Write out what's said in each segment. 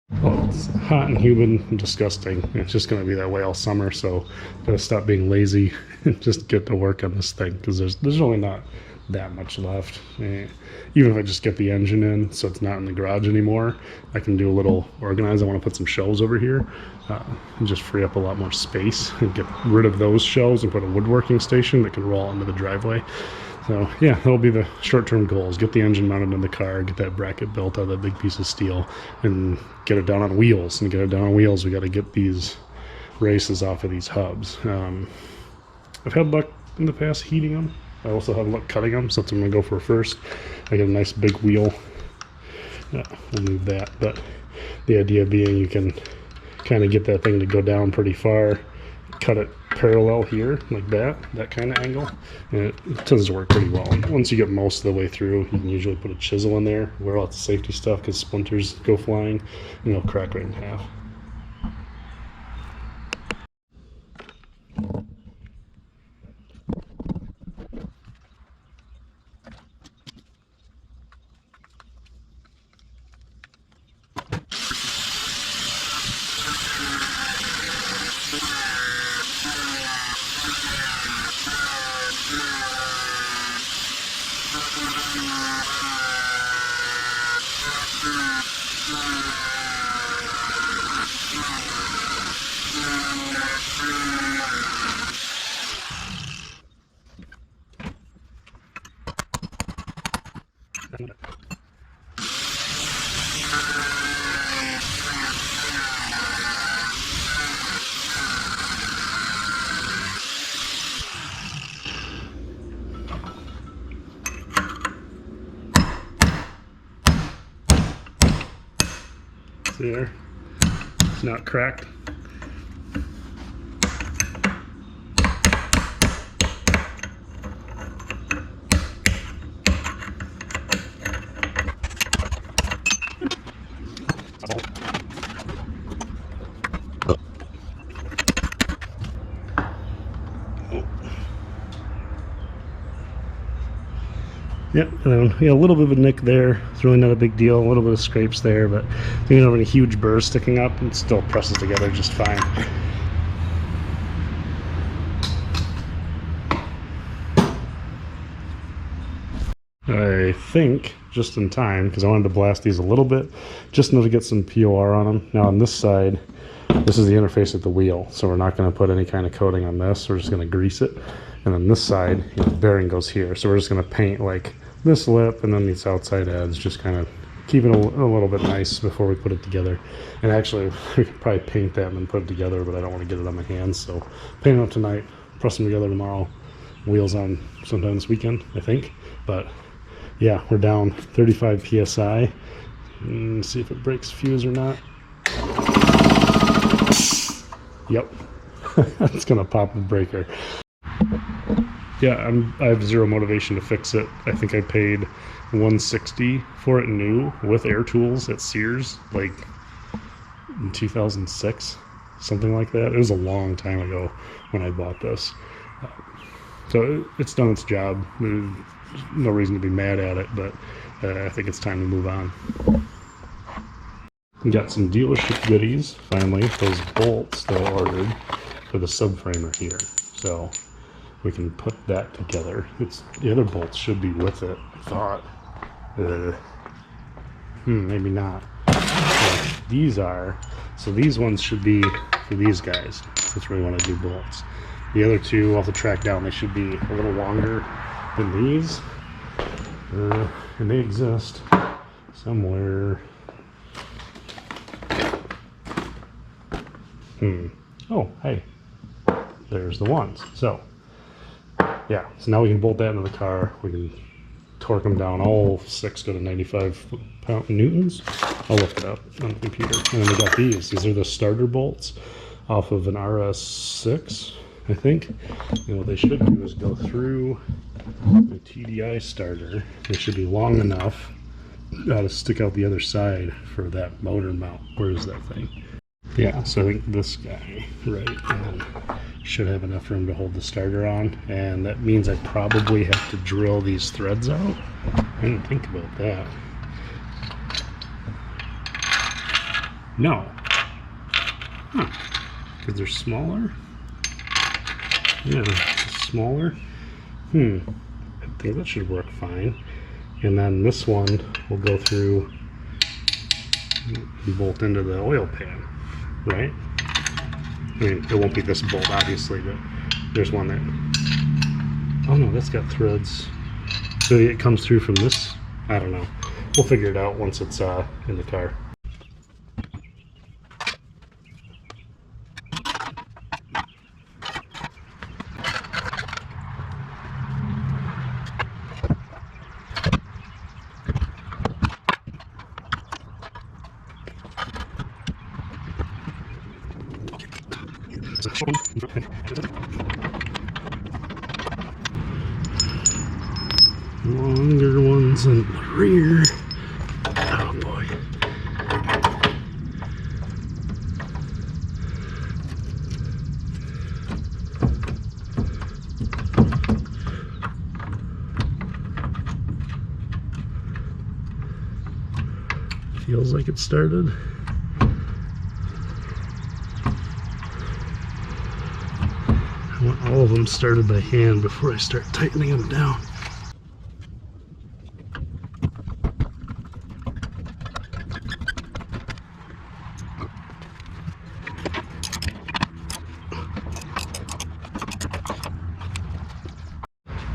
Well, it's hot and humid and disgusting. It's just going to be that way all summer, so gotta stop being lazy and just get to work on this thing because there's really not that much left. Even if I just get the engine in so it's not in the garage anymore, I can do a little organize. I want to put some shelves over here and just free up a lot more space and get rid of those shelves and put a woodworking station that can roll into the driveway. So yeah, that'll be the short-term goals. Get the engine mounted in the car, get that bracket built out of that big piece of steel, and get it down on wheels. And get it down on wheels, we got to get these races off of these hubs. I've had luck in the past heating them. I also have luck cutting them, so that's what I'm gonna go for first. I get a nice big wheel. We'll move that, but the idea being you can kind of get that thing to go down pretty far, cut it parallel here like that kind of angle, and it tends to work pretty well. And once you get most of the way through, you can usually put a chisel in there, wear lots of safety stuff because splinters go flying and they'll crack right in half. See there? It's not cracked. Yep, and then, a little bit of a nick there. It's really not a big deal. A little bit of scrapes there, but you don't have any huge burrs sticking up. It still presses together just fine. I think just in time, because I wanted to blast these a little bit, just enough to get some POR on them. Now on this side, this is the interface of the wheel, so we're not going to put any kind of coating on this. We're just going to grease it. And then this side, the bearing goes here, so we're just going to paint like this lip and then these outside edges, just kind of keep it a little bit nice before we put it together. And actually, we could probably paint them and put it together, but I don't want to get it on my hands, so paint them up tonight, press them together tomorrow. Wheels on sometime this weekend, I think. But yeah, we're down 35 psi. See if it breaks fuse or not. Yep, it's gonna pop the breaker. Yeah, I have zero motivation to fix it. I think I paid $160 for it new with air tools at Sears, like in 2006, something like that. It was a long time ago when I bought this. So it's done its job. There's no reason to be mad at it, but I think it's time to move on. We got some dealership goodies, finally, those bolts that I ordered for the subframer here. So we can put that together. The other bolts should be with it, I thought. Maybe not. So these are, so these ones should be for these guys. That's where we want to do bolts. The other two, I'll have to track down. They should be a little longer than these. And they exist somewhere. Oh, hey. There's the ones. So, yeah. So now we can bolt that into the car. We can torque them down. All 6 go to 95 newtons. I'll look it up on the computer. And then we got these. These are the starter bolts off of an RS6. I think, and what they should do is go through the TDI starter. They should be long enough to stick out the other side for that motor mount. Where is that thing? Yeah, so I think this guy, right, and should have enough room to hold the starter on, and that means I probably have to drill these threads out. I didn't think about that. No. Huh. Because they're smaller? Yeah, smaller. I think that should work fine. And then this one will go through and bolt into the oil pan, right? I mean, it won't be this bolt, obviously, but there's one that... Oh no, that's got threads. So it comes through from this? I don't know. We'll figure it out once it's in the car. Longer ones in the rear. Oh boy. Feels like it started. I want all of them started by hand before I start tightening them down.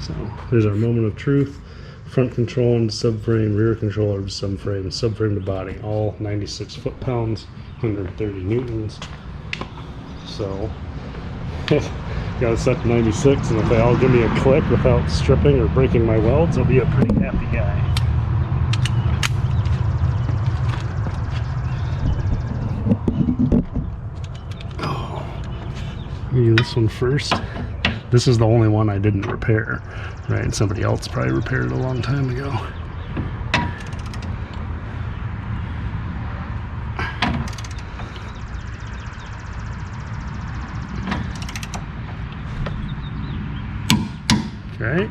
So there's our moment of truth. Front control and subframe, rear controller to subframe to body, all 96 foot-pounds, 130 newtons. So got it set to 96, and if they all give me a click without stripping or breaking my welds, I'll be a pretty happy guy. Oh, I'm gonna do this one first. This is the only one I didn't repair, right? Somebody else probably repaired it a long time ago. Okay.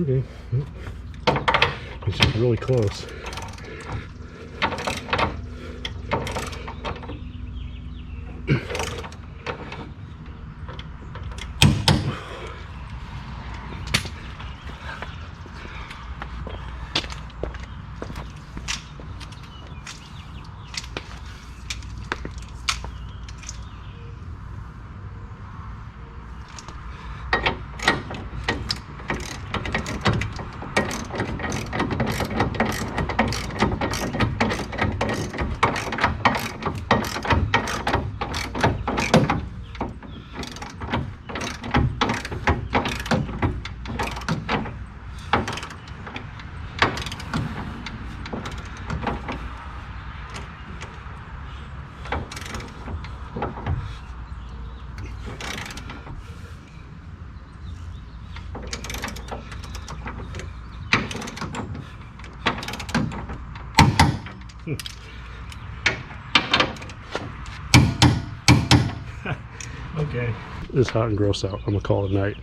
Okay. It's just really close. Okay. It's hot and gross out. I'm gonna call it a night.